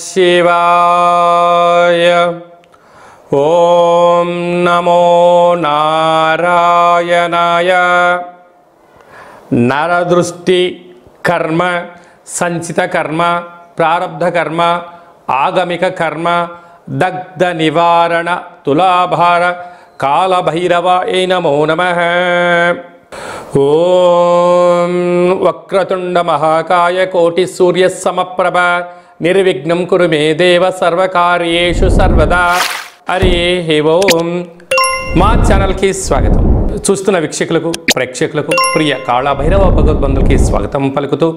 శివాయ. ఓం నమో నారాయణాయ. నరదృష్టి కర్మ, సంచిత కర్మ, ప్రారబ్ధ కర్మ, ఆగమిక కర్మ, దగ్ధ నివారణ, తులాభార కాళభైరవాయ నమో నమః. ఓం వక్రతుండ మహాకాయ కోటి సూర్య సమప్రభ నిర్విఘ్నం కురు మే దేవ సర్వకార్యేషు సర్వదా. హరి ఓం. మా ఛానల్కి స్వాగతం. చూస్తున్న వీక్షకులకు, ప్రేక్షకులకు, ప్రియ కాళభైరవ భగవద్బంధులకి స్వాగతం పలుకుతూ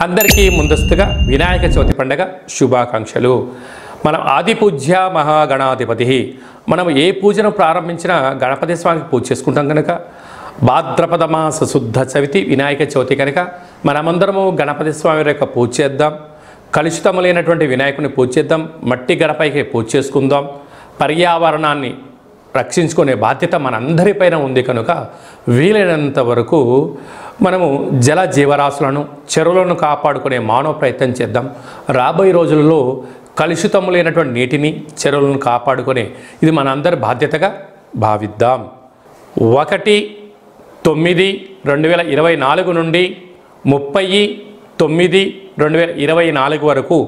అందరికీ ముందస్తుగా వినాయక చవితి పండుగ శుభాకాంక్షలు. మనం ఆది పూజ్య మహాగణాధిపతి. మనం ఏ పూజను ప్రారంభించినా గణపతి స్వామికి పూజ చేసుకుంటాం కనుక భాద్రపద మాస శుద్ధ చవితి వినాయక చవితి కనుక మనమందరము గణపతి స్వామి యొక్క పూజ చేద్దాం. కలుషితములైనటువంటి వినాయకుని పూజ చేద్దాం. మట్టి గణపైకి పూజ చేసుకుందాం. పర్యావరణాన్ని రక్షించుకునే బాధ్యత మనందరిపైన ఉంది కనుక వీలైనంత వరకు మనము జల జీవరాశులను, చెరువులను కాపాడుకునే మానవ ప్రయత్నం చేద్దాం. రాబోయే రోజుల్లో కలుషితములైనటువంటి నీటిని, చెరువులను కాపాడుకునే ఇది మనందరి బాధ్యతగా భావిద్దాం. 1/9/2024 నుండి 30/9/2024 వరకు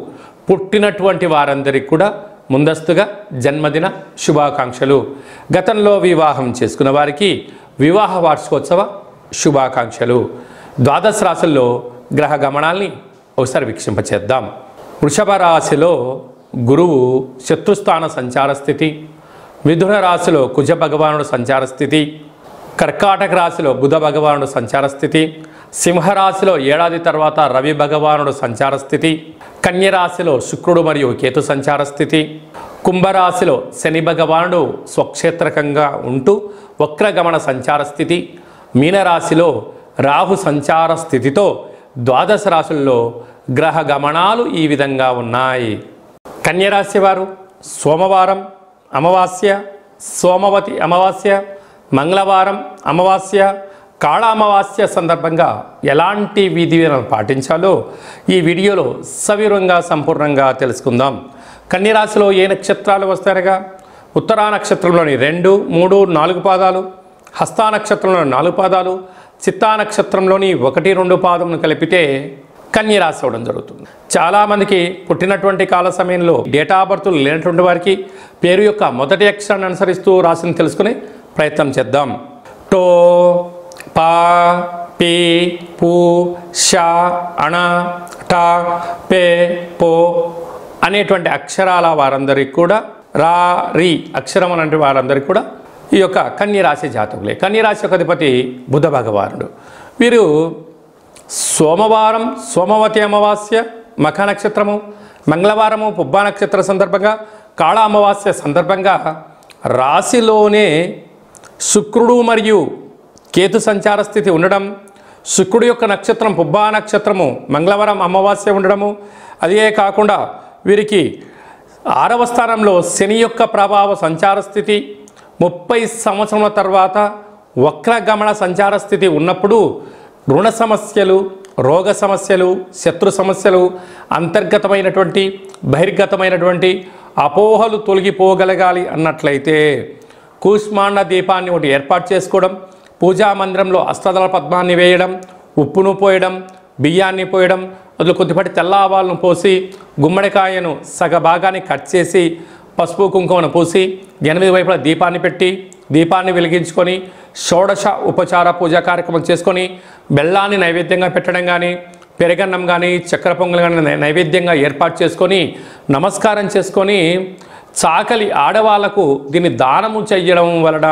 పుట్టినటువంటి వారందరికీ కూడా ముందస్తుగా జన్మదిన శుభాకాంక్షలు. గతంలో వివాహం చేసుకున్న వారికి వివాహ వార్షికోత్సవ శుభాకాంక్షలు. ద్వాదశ రాశుల్లో గ్రహ గమనాల్ని ఒకసారి వీక్షింపచేద్దాం. వృషభ రాశిలో గురువు శత్రుస్థాన సంచార స్థితి, మిథున రాశిలో కుజ భగవానుడు సంచార స్థితి, కర్కాటక రాశిలో బుధ భగవానుడు సంచార స్థితి, సింహరాశిలో ఏడాది తర్వాత రవి భగవానుడు సంచార స్థితి, కన్యరాశిలో శుక్రుడు మరియు కేతు సంచార స్థితి, కుంభరాశిలో శని భగవానుడు స్వక్షేత్రకంగా ఉంటూ వక్రగమన సంచార స్థితి, మీనరాశిలో రాహు సంచార స్థితితో ద్వాదశ రాశుల్లో గ్రహ గమనాలు ఈ విధంగా ఉన్నాయి. కన్యరాశి వారు సోమవారం అమావాస్య, సోమవతి అమావాస్య, మంగళవారం అమావాస్య, కాళ అమావాస్య సందర్భంగా ఎలాంటి విధిలను పాటించాలో ఈ వీడియోలో సవివరంగా సంపూర్ణంగా తెలుసుకుందాం. కన్యరాశిలో ఏ నక్షత్రాలు వస్తాయనగా ఉత్తరా నక్షత్రంలోని 2, 3, 4 పాదాలు, హస్తా నక్షత్రంలోని 4 పాదాలు, చిత్తా నక్షత్రంలోని 1, 2 పాదమును కలిపితే కన్యరాశి అవడం జరుగుతుంది. చాలామందికి పుట్టినటువంటి కాల సమయంలో డేటా ఆఫ్ బర్త్ లేనటువంటి వారికి పేరు యొక్క మొదటి అక్షరాన్ని అనుసరిస్తూ రాశిని తెలుసుకునే ప్రయత్నం చేద్దాం. టో, పా, పీ, పూ, షా, అణ, టా, పే, పో అనేటువంటి అక్షరాల వారందరికీ కూడా, రా, రీ అక్షరం అనేటువంటి వారందరికీ కూడా ఈ యొక్క కన్యరాశి జాతకులే. కన్యరాశి యొక్క అధిపతి బుధ భగవానుడు. వీరు సోమవారం సోమవతి అమావాస్య మఖ నక్షత్రము, మంగళవారము పుబ్బా నక్షత్ర సందర్భంగా, కాళ అమావాస్య సందర్భంగా రాశిలోనే శుక్రుడు మరియు కేతు సంచార స్థితి ఉండడం, శుక్రుడు యొక్క నక్షత్రం పుబ్బా నక్షత్రము మంగళవారం అమావాస్య ఉండడము, అదే కాకుండా వీరికి 6వ స్థానంలో శని యొక్క ప్రభావ సంచార స్థితి, 30 సంవత్సరాల తర్వాత వక్రగమన సంచార స్థితి ఉన్నప్పుడు రుణ సమస్యలు, రోగ సమస్యలు, శత్రు సమస్యలు, అంతర్గతమైనటువంటి బహిర్గతమైనటువంటి అపోహలు తొలగిపోగలగాలి అన్నట్లయితే కూష్మాండ దీపాన్ని ఒకటి ఏర్పాటు చేసుకోవడం, పూజా మందిరంలో అష్టదళ పద్మాన్ని వేయడం, ఉప్పును పోయడం, బియ్యాన్ని పోయడం, అందులో కొద్దిపాటి తెల్ల ఆవాలను పోసి గుమ్మడికాయను సగ భాగాన్ని కట్ చేసి పసుపు కుంకుమను పూసి 8 వైపులా దీపాన్ని పెట్టి దీపాన్ని వెలిగించుకొని షోడశ ఉపచార పూజా కార్యక్రమం చేసుకొని బెల్లాన్ని నైవేద్యంగా పెట్టడం కానీ, పెరగన్నం కానీ, చక్కెర పొంగల్ కానీ నైవేద్యంగా ఏర్పాటు చేసుకొని నమస్కారం చేసుకొని చాకలి ఆడవాళ్లకు దీన్ని దానము చెయ్యడం వలన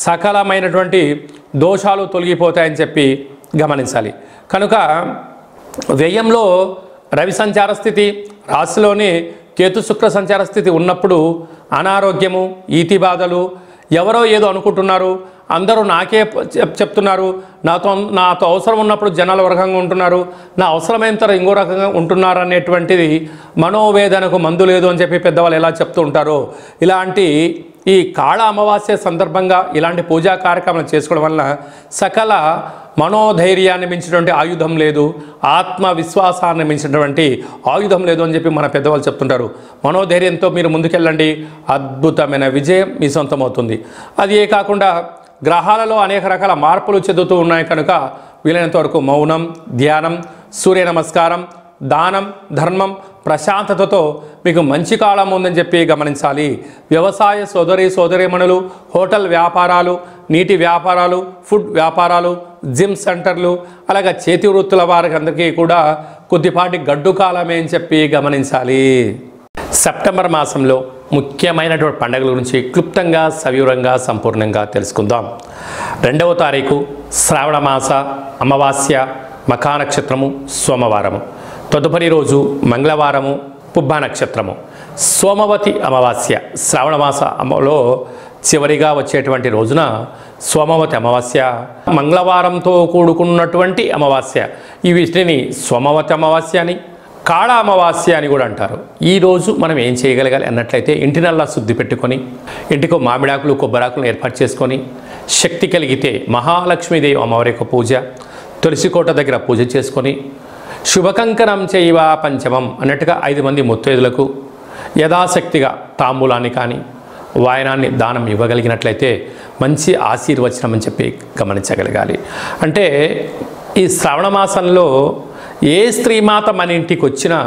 సకలమైనటువంటి దోషాలు తొలగిపోతాయని చెప్పి గమనించాలి. కనుక వ్యయంలో రవి సంచార స్థితి, రాశిలోని కేతు శుక్ర సంచార స్థితి ఉన్నప్పుడు అనారోగ్యము, ఈతి బాధలు, ఎవరో ఏదో అనుకుంటున్నారు, అందరూ నాకే చెప్తున్నారు, నాతో అవసరం ఉన్నప్పుడు జనాలు ఒక రకంగా ఉంటున్నారు, నా అవసరమైన తర్వాత ఇంకో రకంగా ఉంటున్నారు అనేటువంటిది మనోవేదనకు మందు లేదు అని చెప్పి పెద్దవాళ్ళు ఎలా చెప్తూ ఉంటారో ఇలాంటి ఈ కాళ అమావాస్య సందర్భంగా ఇలాంటి పూజా కార్యక్రమాలు చేసుకోవడం వలన సకల మనోధైర్యాన్ని మించినటువంటి ఆయుధం లేదు, ఆత్మవిశ్వాసాన్ని మించినటువంటి ఆయుధం లేదు అని చెప్పి మన పెద్దవాళ్ళు చెప్తుంటారు. మనోధైర్యంతో మీరు ముందుకెళ్ళండి, అద్భుతమైన విజయం మీ సొంతమవుతుంది. అది ఏ కాకుండా గ్రహాలలో అనేక రకాల మార్పులు చెందుతూ ఉన్నాయి కనుక వీలైనంత వరకు మౌనం, ధ్యానం, సూర్య నమస్కారం, దానం, ధర్మం, ప్రశాంతతతో మీకు మంచి కాలం ఉందని చెప్పి గమనించాలి. వ్యవసాయ సోదరీమణులు, హోటల్ వ్యాపారాలు, నీటి వ్యాపారాలు, ఫుడ్ వ్యాపారాలు, జిమ్ సెంటర్లు, అలాగే చేతి వృత్తుల వారికి అందరికీ కూడా కొద్దిపాటి గడ్డు కాలమే అని చెప్పి గమనించాలి. సెప్టెంబర్ మాసంలో ముఖ్యమైనటువంటి పండుగల గురించి క్లుప్తంగా సవివరంగా సంపూర్ణంగా తెలుసుకుందాం. 2వ తారీఖు శ్రావణ మాస అమావాస్య, మఖా నక్షత్రము, సోమవారము. తదుపరి రోజు మంగళవారము, పుబ్బ నక్షత్రము. సోమవతి అమావాస్య శ్రావణ మాసంలో చివరిగా వచ్చేటువంటి రోజున సోమవతి అమావాస్య, మంగళవారంతో కూడుకున్నటువంటి అమావాస్య. ఈ వీటిని సోమవతి అమావాస్య అని, కాళ అమావాస్య అని కూడా అంటారు. ఈరోజు మనం ఏం చేయగలగాలి అన్నట్లయితే ఇంటినల్లా శుద్ధి పెట్టుకొని, ఇంటికి మామిడాకులు కొబ్బరాకులను ఏర్పాటు చేసుకొని, శక్తి కలిగితే మహాలక్ష్మీదేవి అమ్మవారి యొక్క పూజ, తులసికోట దగ్గర పూజ చేసుకొని, శుభకంకణం చేయవ పంచమం అన్నట్టుగా 5 మంది ముత్తైదులకు యథాశక్తిగా తాంబూలాన్ని కానీ వాయనాన్ని దానం ఇవ్వగలిగినట్లయితే మంచి ఆశీర్వచనం అని చెప్పి గమనించగలగాలి. అంటే ఈ శ్రావణ మాసంలో ఏ స్త్రీమాత మన ఇంటికి వచ్చినా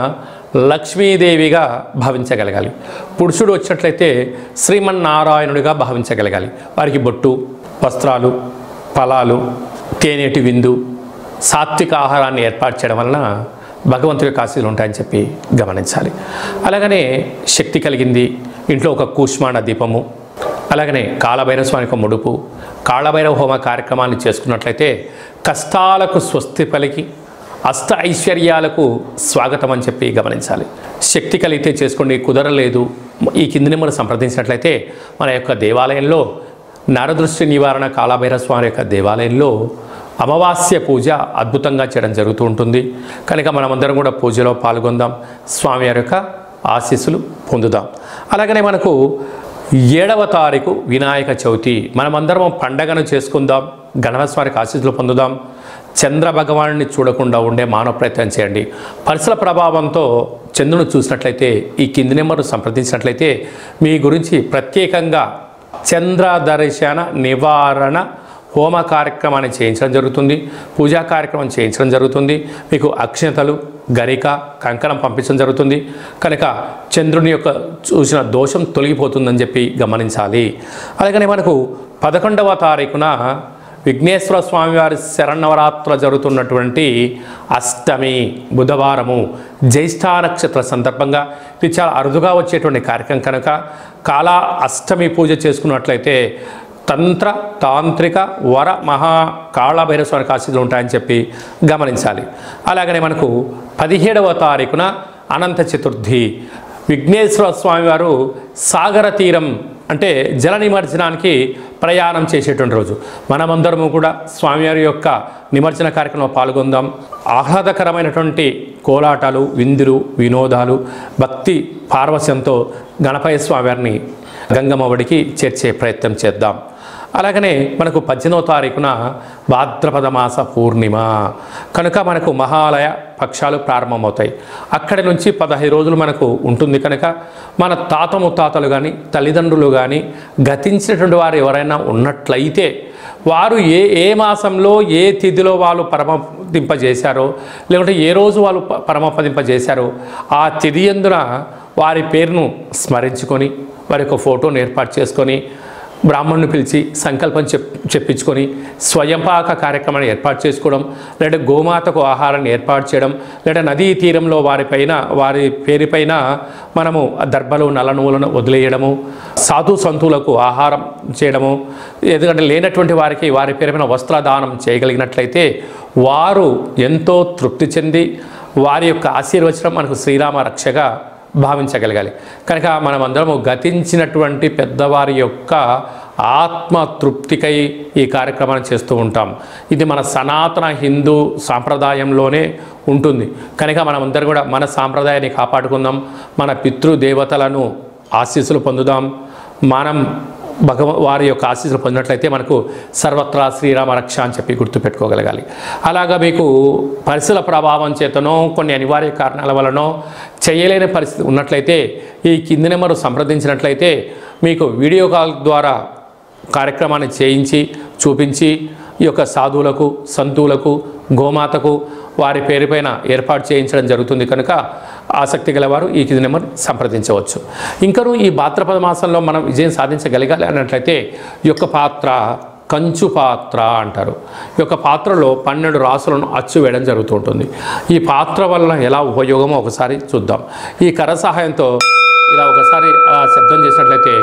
లక్ష్మీదేవిగా భావించగలగాలి. పురుషుడు వచ్చినట్లయితే శ్రీమన్నారాయణుడిగా భావించగలగాలి. వారికి బొట్టు, వస్త్రాలు, ఫలాలు, తేనెటి విందు, సాత్విక ఆహారాన్ని ఏర్పాటు చేయడం వలన భగవంతుడి యొక్క ఆశీస్సులు ఉంటాయని చెప్పి గమనించాలి. అలాగనే శక్తి కలిగింది ఇంట్లో ఒక కూష్మాండ దీపము, అలాగనే కాళభైరవ స్వామికి ముడుపు, కాళభైరవ హోమ కార్యక్రమాన్ని చేసుకున్నట్లయితే కష్టాలకు స్వస్తి పలికి అష్ట ఐశ్వర్యాలకు స్వాగతం అని చెప్పి గమనించాలి. శక్తి కలిగితే చేసుకోండి, కుదరలేదు ఈ కిందిని మనం సంప్రదించినట్లయితే మన యొక్క దేవాలయంలో నరదృష్టి నివారణ కాళభైరవ స్వామి యొక్క దేవాలయంలో అమావాస్య పూజ అద్భుతంగా చేయడం జరుగుతూ ఉంటుంది. కనుక మనమందరం కూడా పూజలో పాల్గొందాం, స్వామివారి యొక్క ఆశీస్సులు పొందుదాం. అలాగనే మనకు 7వ తారీఖు వినాయక చవితి, మనమందరం పండగను చేసుకుందాం, గణపతి స్వామికి ఆశీస్సులు పొందుదాం. చంద్ర భగవానుని చూడకుండా ఉండే మానవ ప్రయత్నం చేయండి. పరిసర ప్రభావంతో చంద్రుని చూసినట్లయితే ఈ కింది నెంబరు సంప్రదించినట్లయితే మీ గురించి ప్రత్యేకంగా చంద్ర దర్శన నివారణ హోమ కార్యక్రమాన్ని చేయించడం జరుగుతుంది, పూజా కార్యక్రమం చేయించడం జరుగుతుంది. మీకు అక్షింతలు, గరిక, కంకణం పంపించడం జరుగుతుంది. కనుక చంద్రుని యొక్క చూసిన దోషం తొలగిపోతుందని చెప్పి గమనించాలి. అలాగనే మనకు 11వ తారీఖున విఘ్నేశ్వర స్వామివారి శరన్నవరాత్రులు జరుగుతున్నటువంటి అష్టమి బుధవారము, జ్యేష్ఠ నక్షత్ర సందర్భంగా ఇది చాలా అరుదుగా వచ్చేటువంటి కార్యక్రమం కనుక కాళ అష్టమి పూజ చేసుకున్నట్లయితే తంత్ర తాంత్రిక వర మహా కాళభైరవ స్వామికి ఆశీస్సులు ఉంటాయని చెప్పి గమనించాలి. అలాగనే మనకు 17వ తారీఖున అనంత చతుర్థి, విఘ్నేశ్వర స్వామివారు సాగర తీరం అంటే జల నిమజ్జనానికి ప్రయాణం చేసేటువంటి రోజు. మనమందరము కూడా స్వామివారి యొక్క నిమజ్జన కార్యక్రమంలో పాల్గొందాం. ఆహ్లాదకరమైనటువంటి కోలాటాలు, విందులు, వినోదాలు, భక్తి పార్వశ్యంతో గణపతి స్వామివారిని గంగమ్మ ఒడికి చేర్చే ప్రయత్నం చేద్దాం. అలాగనే మనకు 18వ తారీఖున భాద్రపద మాస పూర్ణిమ కనుక మనకు మహాలయ పక్షాలు ప్రారంభమవుతాయి. అక్కడి నుంచి 15 రోజులు మనకు ఉంటుంది కనుక మన తాత ముత్తాతలు కానీ తల్లిదండ్రులు కానీ గతించినటువంటి వారు ఎవరైనా ఉన్నట్లయితే వారు ఏ మాసంలో ఏ తిథిలో వాళ్ళు పరమపదింపజేశారో లేకుంటే ఏ రోజు వాళ్ళు పరమపదింపజేశారో ఆ తిథి యందున వారి పేరును స్మరించుకొని వారి యొక్క ఫోటోను ఏర్పాటు చేసుకొని బ్రాహ్మణుని పిలిచి సంకల్పం చెప్పించుకొని స్వయంపాక కార్యక్రమాన్ని ఏర్పాటు చేసుకోవడం, లేదా గోమాతకు ఆహారాన్ని ఏర్పాటు చేయడం, లేదా నదీ తీరంలో వారి పేరుపైన మనము దర్భలు నల్ల నువ్వులను వదిలేయడము, సాధు సంతులకు ఆహారం చేయడము, ఎందుకంటే లేనటువంటి వారికి వారి పేరుపైన వస్త్రదానం చేయగలిగినట్లయితే వారు ఎంతో తృప్తి చెంది వారి యొక్క ఆశీర్వచనం మనకు శ్రీరామ రక్షగా భావించగలగాలి. కనుక మనమందరము గతించినటువంటి పెద్దవారి యొక్క ఆత్మతృప్తికై ఈ కార్యక్రమాన్ని చేస్తూ ఉంటాం. ఇది మన సనాతన హిందూ సాంప్రదాయంలోనే ఉంటుంది. కనుక మనమందరం కూడా మన సాంప్రదాయాన్ని కాపాడుకుందాం, మన పితృదేవతలను ఆశీస్సులు పొందుదాం, మనం వారి యొక్క ఆశీస్సులు పొందినట్లయితే మనకు సర్వత్రా శ్రీరామ రక్ష అని చెప్పి గుర్తుపెట్టుకోగలగాలి. అలాగా మీకు పరిస్థితుల ప్రభావం చేతనో కొన్ని అనివార్య కారణాల వలనో చేయలేని పరిస్థితి ఉన్నట్లయితే ఈ కింది నెంబరు సంప్రదించినట్లయితే మీకు వీడియో కాల్ ద్వారా కార్యక్రమాన్ని చేయించి చూపించి ఈ యొక్క సాధువులకు, సంతువులకు, గోమాతకు వారి పేరుపైన ఏర్పాటు చేయించడం జరుగుతుంది. కనుక ఆసక్తి గలవారు ఈ కింది నెంబర్ సంప్రదించవచ్చు. ఇంకనూ ఈ భాద్రపద మాసంలో మనం విజయం సాధించగలగాలి అన్నట్లయితే ఈ యొక్క పాత్ర కంచు పాత్ర అంటారు. ఈ యొక్క పాత్రలో 12 రాసులను అచ్చు వేయడం జరుగుతూ ఉంటుంది. ఈ పాత్ర వల్ల ఎలా ఉపయోగమో ఒకసారి చూద్దాం. ఈ కర సహాయంతో ఇలా ఒకసారి శబ్దం చేసినట్లయితే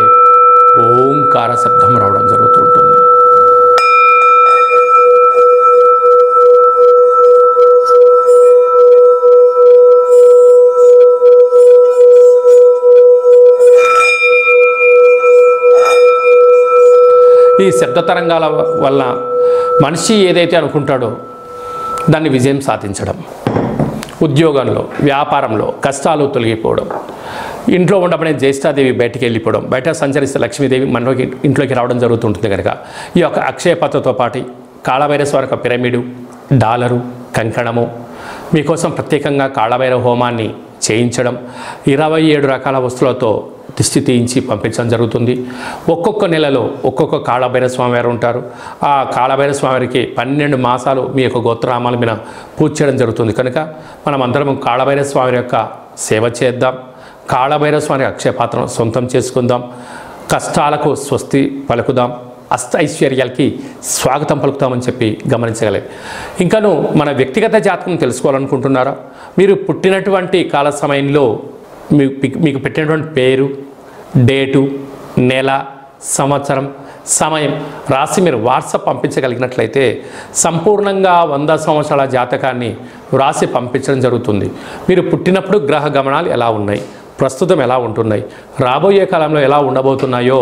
ఓంకార శబ్దం రావడం జరుగుతూ ఉంటుంది. ఈ శబ్ద తరంగాల వల్ల మనిషి ఏదైతే అనుకుంటాడో దాన్ని విజయం సాధించడం, ఉద్యోగంలో, వ్యాపారంలో కష్టాలు తొలగిపోవడం, ఇంట్లో ఉండబడే జ్యేష్ఠాదేవి బయటికి వెళ్ళిపోవడం, బయట సంచరిస్తే లక్ష్మీదేవి మనలోకి ఇంట్లోకి రావడం జరుగుతుంటుంది. కనుక ఈ యొక్క అక్షయ పాత్రతో పాటు కాళభైరవ యొక్క పిరమిడు, డాలరు, కంకణము మీకోసం ప్రత్యేకంగా కాళభైరవ హోమాన్ని చేయించడం, 27 రకాల వస్తువులతో దిష్టి తీయించి పంపించడం జరుగుతుంది. ఒక్కొక్క నెలలో ఒక్కొక్క కాళభైరవ స్వామి వారు ఉంటారు. ఆ కాళభైరవ స్వామివారికి 12 మాసాలు మీ యొక్క గోత్రనామాల మీద పూజ చేయడం జరుగుతుంది. కనుక మనం అందరం కాళభైరవ స్వామి యొక్క సేవ చేద్దాం. కాళభైరవ స్వామి అక్షయ పాత్రను సొంతం చేసుకుందాం. కష్టాలకు స్వస్తి పలుకుదాం. అష్ట ఐశ్వర్యాలకి స్వాగతం పలుకుతామని చెప్పి గమనించగలరు. ఇంకను మన వ్యక్తిగత జాతకం తెలుసుకోవాలనుకుంటున్నారా? మీరు పుట్టినటువంటి కాల సమయంలో మీకు పెట్టినటువంటి పేరు, డేటు, నెల, సంవత్సరం, సమయం రాసి మీరు వాట్సాప్ పంపించగలిగినట్లయితే సంపూర్ణంగా 100 సంవత్సరాల జాతకాన్ని వ్రాసి పంపించడం జరుగుతుంది. మీరు పుట్టినప్పుడు గ్రహ గమనాలు ఎలా ఉన్నాయి, ప్రస్తుతం ఎలా ఉంటున్నాయి, రాబోయే కాలంలో ఎలా ఉండబోతున్నాయో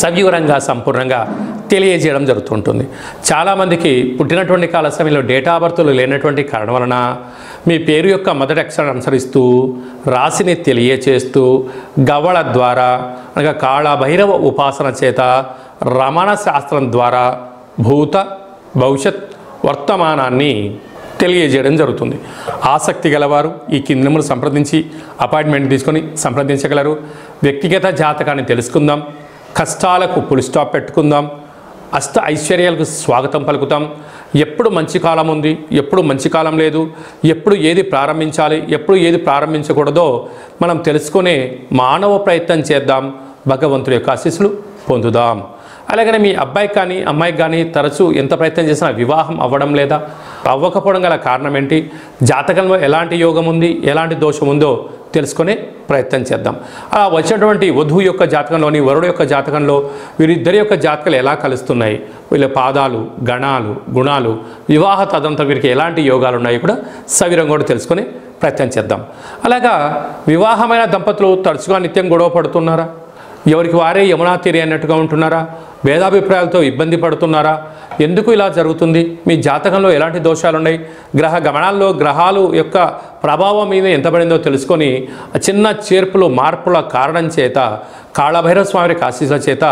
సవివరంగా సంపూర్ణంగా తెలియజేయడం జరుగుతుంటుంది. చాలామందికి పుట్టినటువంటి కాల సమయంలో డేటా బర్త్లు లేనటువంటి కారణం వలన మీ పేరు యొక్క మొదటి అక్షరాన్ని అనుసరిస్తూ రాశిని తెలియచేస్తూ గవ్వళ ద్వారా అనగా కాళభైరవ ఉపాసన చేత రమణ శాస్త్రం ద్వారా భూత, భవిష్యత్, వర్తమానాన్ని తెలియజేయడం జరుగుతుంది. ఆసక్తి గలవారు ఈ కింది నెంబర్ను సంప్రదించి అపాయింట్మెంట్ తీసుకొని సంప్రదించగలరు. వ్యక్తిగత జాతకాన్ని తెలుసుకుందాం. కష్టాలకు పులి స్టాప్ పెట్టుకుందాం. అష్ట ఐశ్వర్యాలకు స్వాగతం పలుకుతాం. ఎప్పుడు మంచి కాలం ఉంది, ఎప్పుడు మంచి కాలం లేదు, ఎప్పుడు ఏది ప్రారంభించాలి, ఎప్పుడు ఏది ప్రారంభించకూడదో మనం తెలుసుకునే మానవ ప్రయత్నం చేద్దాం. భగవంతుడి యొక్క ఆశీస్సులు పొందుదాం. అలాగనే మీ అబ్బాయికి కానీ అమ్మాయికి కానీ తరచూ ఎంత ప్రయత్నం చేసినా వివాహం అవ్వడం లేదా, అవ్వకపోవడం గల కారణం ఏంటి, జాతకంలో ఎలాంటి యోగం ఉంది, ఎలాంటి దోషం ఉందో తెలుసుకునే ప్రయత్నం చేద్దాం. అలా వచ్చినటువంటి వధువు యొక్క జాతకంలోని వరుడు యొక్క జాతకంలో వీరిద్దరి యొక్క జాతకాలు ఎలా కలుస్తున్నాయి, వీళ్ళ పాదాలు, గణాలు, గుణాలు, వివాహ తదంతా వీరికి ఎలాంటి యోగాలు ఉన్నాయో కూడా సవిరంగా కూడా తెలుసుకునే ప్రయత్నం చేద్దాం. అలాగా వివాహమైన దంపతులు తరచుగా నిత్యం గొడవ పడుతున్నారా, ఎవరికి వారే యమునా తీరి అన్నట్టుగా ఉంటున్నారా, భేదాభిప్రాయాలతో ఇబ్బంది పడుతున్నారా, ఎందుకు ఇలా జరుగుతుంది, మీ జాతకంలో ఎలాంటి దోషాలు ఉన్నాయి, గ్రహ గమనాల్లో గ్రహాలు యొక్క ప్రభావం మీద ఎంత పడిందో తెలుసుకొని చిన్న చేర్పులు మార్పుల కారణం చేత కాళభైరవ స్వామి ఆశీస్సుల చేత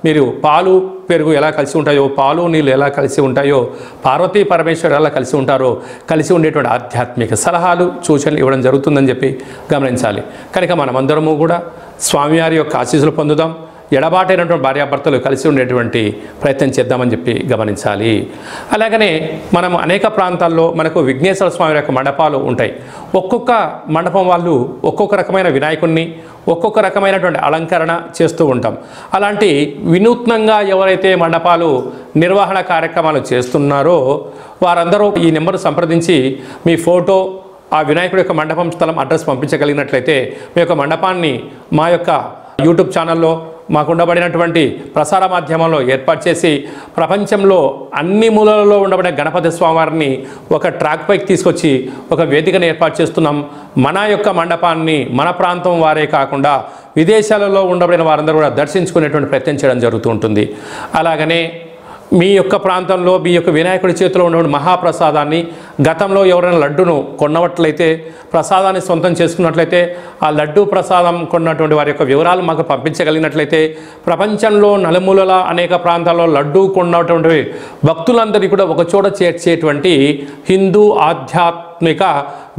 మీరు పాలు పెరుగు ఎలా కలిసి ఉంటాయో, పాలు నీళ్ళు ఎలా కలిసి ఉంటాయో, పార్వతీ పరమేశ్వరు ఎలా కలిసి ఉంటారో కలిసి ఉండేటువంటి ఆధ్యాత్మిక సలహాలు, సూచనలు ఇవ్వడం జరుగుతుందని చెప్పి గమనించాలి. కనుక మనమందరము కూడా స్వామివారి యొక్క ఆశీస్సులు పొందుదాం. ఎడబాటైనటువంటి భార్యాభర్తలు కలిసి ఉండేటువంటి ప్రయత్నం చేద్దామని చెప్పి గమనించాలి. అలాగనే మనం అనేక ప్రాంతాల్లో మనకు విఘ్నేశ్వర స్వామి యొక్క మండపాలు ఉంటాయి. ఒక్కొక్క మండపం వాళ్ళు ఒక్కొక్క రకమైన వినాయకుడిని, ఒక్కొక్క రకమైనటువంటి అలంకరణ చేస్తూ ఉంటాం. అలాంటి వినూత్నంగా ఎవరైతే మండపాలు నిర్వహణ కార్యక్రమాలు చేస్తున్నారో వారందరూ ఈ నెంబర్ సంప్రదించి మీ ఫోటో, ఆ వినాయకుడి యొక్క మండపం స్థలం అడ్రస్ పంపించగలిగినట్లయితే మీ యొక్క మండపాన్ని మా యొక్క యూట్యూబ్ ఛానల్లో మాకు ఉండబడినటువంటి ప్రసార మాధ్యమంలో ఏర్పాటు చేసి ప్రపంచంలో అన్ని మూలలలో ఉండబడే గణపతి స్వామివారిని ఒక ట్రాక్ పైకి తీసుకొచ్చి ఒక వేదికను ఏర్పాటు చేస్తున్నాం. మన యొక్క మండపాన్ని మన ప్రాంతం వారే కాకుండా విదేశాలలో ఉండబడిన వారందరూ కూడా దర్శించుకునేటువంటి ప్రయత్నం చేయడం జరుగుతూ ఉంటుంది. అలాగనే మీ యొక్క ప్రాంతంలో మీ యొక్క వినాయకుడి చేతిలో ఉన్న మహాప్రసాదాన్ని, గతంలో ఎవరైనా లడ్డును కొన్నట్లయితే, ప్రసాదాన్ని సొంతం చేసుకున్నట్లయితే, ఆ లడ్డు ప్రసాదం కొన్నటువంటి వారి యొక్క వివరాలు మాకు పంపించగలిగినట్లయితే, ప్రపంచంలో నలుమూలల అనేక ప్రాంతాల్లో లడ్డు కొన్నటువంటి భక్తులందరికీ కూడా ఒకచోట చేర్చేటువంటి హిందూ ఆధ్యాత్మిక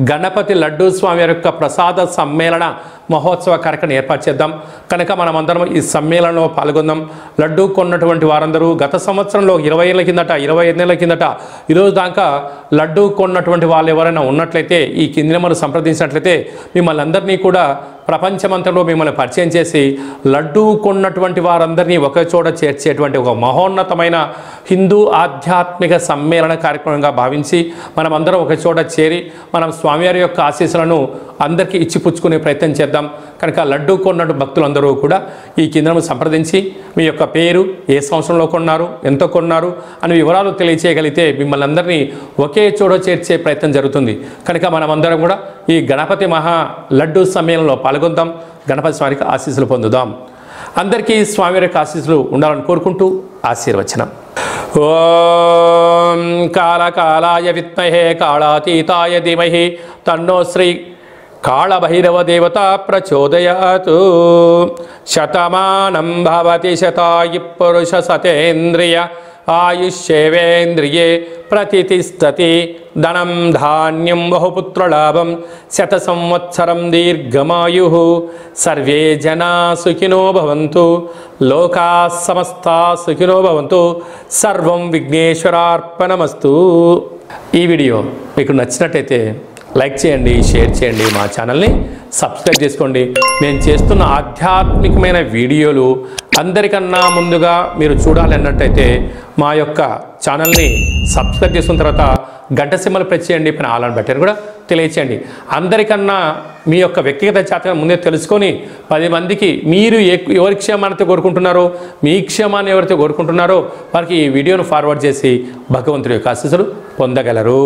గణపతి లడ్డూ స్వామి యొక్క ప్రసాద సమ్మేళన మహోత్సవ కార్యక్రమం ఏర్పాటు చేద్దాం. కనుక మనమందరం ఈ సమ్మేళనంలో పాల్గొందాం. లడ్డు కొన్నటువంటి వారందరూ గత సంవత్సరంలో 20 ఏళ్ళ కిందట, 25 ఏళ్ళ కిందట ఈరోజు దాకా లడ్డు కొన్నటువంటి వాళ్ళు ఎవరైనా ఉన్నట్లయితే ఈ కింది నెంబర్ను సంప్రదించినట్లయితే మిమ్మల్ని అందరినీ కూడా ప్రపంచమంతలో మిమ్మల్ని పరిచయం చేసి లడ్డు కొన్నటువంటి వారందరినీ ఒకే చోట చేర్చేటువంటి ఒక మహోన్నతమైన హిందూ ఆధ్యాత్మిక సమ్మేళన కార్యక్రమంగా భావించి మనమందరం ఒక చోట చేరి మనం స్వామివారి యొక్క ఆశీస్సులను అందరికీ ఇచ్చిపుచ్చుకునే ప్రయత్నం చేద్దాం. కనుక లడ్డు కొన్నట్టు భక్తులందరూ కూడా ఈ కిందను సంప్రదించి మీ యొక్క పేరు, ఏ సంవత్సరంలో కొన్నారు, ఎంత కొన్నారు అని వివరాలు తెలియచేయగలిగితే మిమ్మల్ని అందరినీ ఒకే చోట చేర్చే ప్రయత్నం జరుగుతుంది. కనుక మనమందరం కూడా ఈ గణపతి మహా లడ్డు సమ్మేళనంలో పాల్గొందాం. గణపతి స్వామికి ఆశీస్సులు పొందుదాం. అందరికీ స్వామివారి యొక్క ఆశీస్సులు ఉండాలని కోరుకుంటూ ఆశీర్వచనం. ఓం కాళకాలాయ విద్మహే కాళాతీతాయ ధీమహి తన్నో శ్రీ కాళభైరవ దేవత ప్రచోదయాతు. శతమానం భవతి శతాయు పురుష సతేంద్రియ ఆయుష్యేవేంద్రియే ప్రతిష్టతి. ధనం ధాన్యం బహుపుత్రలాభం శత సంవత్సరం దీర్ఘమాయు. సర్వే జనా సుఖినో భవంతు. లోకా సమస్తా సుఖినో భవంతు. సర్వం విఘ్నేశ్వరార్పణమస్తు. ఈ వీడియో మీకు నచ్చినట్టయితే లైక్ చేయండి, షేర్ చేయండి, మా ఛానల్ని సబ్స్క్రైబ్ చేసుకోండి. నేను చేస్తున్న ఆధ్యాత్మికమైన వీడియోలు అందరికన్నా ముందుగా మీరు చూడాలి అన్నట్టయితే మా యొక్క ఛానల్ని సబ్స్క్రైబ్ చేసుకున్న తర్వాత గంట సింబల్ ప్రెస్ చేయండి, పైన ఆల్ అని బటన్ కూడా తెలియచేయండి. అందరికన్నా మీ యొక్క వ్యక్తిగత జాతకం ముందే తెలుసుకొని 10 మందికి మీరు ఎవరి క్షేమాన్ని కోరుకుంటున్నారో, మీ క్షేమాన్ని ఎవరైతే కోరుకుంటున్నారో వారికి ఈ వీడియోను ఫార్వర్డ్ చేసి భగవంతుడి యొక్క ఆశీస్సులు పొందగలరు.